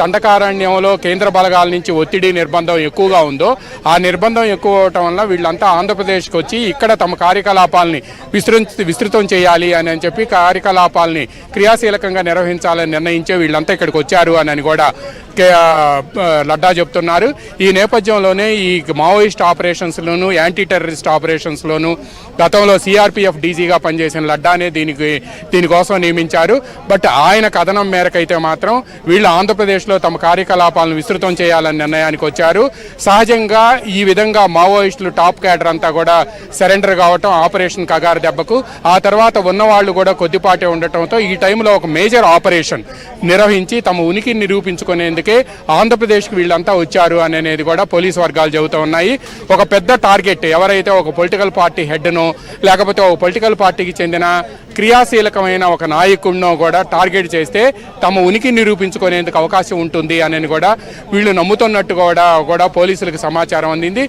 దండకారణ్యంలో కేంద్ర బలగాల నుంచి ఒత్తిడి నిర్బంధం ఎక్కువగా ఉందో ఆ నిర్బంధం ఎక్కువ అవటం వల్ల వీళ్ళంతా ఆంధ్రప్రదేశ్కి వచ్చి ఇక్కడ తమ కార్యకలాపాలని విస్తృతం చేయాలి అని చెప్పి కార్యకలాపాలని క్రియాశీలకంగా నిర్వహించాలని నిర్ణయించే వీళ్ళంతా ఇక్కడికి వచ్చారు అని కూడా లడ్డా చెప్తున్నారు. ఈ నేపథ్యంలోనే ఈ మావోయిస్ట్ ఆపరేషన్స్లోను యాంటీ టెర్రరిస్ట్ ఆపరేషన్స్లోను గతంలో సిఆర్పిఎఫ్ డీజీగా పనిచేసిన లడ్డానే దీనికోసం నియమించారు. బట్ ఆయన కథనం మేరకైతే మాత్రం వీళ్ళు ఆంధ్రప్రదేశ్లో తమ కార్యకలాపాలను విస్తృతం చేయాలని నిర్ణయానికి వచ్చారు. సహజంగా ఈ విధంగా మావోయిస్టులు టాప్ క్యాడర్ అంతా కూడా సరెండర్ కావటం ఆపరేషన్ కగారు దెబ్బకు ఆ తర్వాత ఉన్నవాళ్ళు కూడా కొద్దిపాటే ఉండటంతో ఈ టైంలో ఒక మేజర్ ఆపరేషన్ నిర్వహించి తమ ఉనికిని నిరూపించుకునేందుకే ఆంధ్రప్రదేశ్కి వీళ్ళంతా వచ్చారు అనేది కూడా పోలీసు వర్గాలు చెబుతూ ఉన్నాయి. ఒక పెద్ద టార్గెట్ ఎవరైతే ఒక పొలిటికల్ పార్టీ హెడ్నో లేకపోతే ఒక పొలిటికల్ పార్టీకి చెందిన క్రియాశీలకమైన ఒక నాయకుడినో కూడా టార్గెట్ చేస్తే తమ ఉనికి నిరూపించుకునేందుకు అవకాశం ఉంటుంది అని కూడా వీళ్ళు నమ్ముతున్నట్టు కూడా పోలీసులకు సమాచారం అందింది.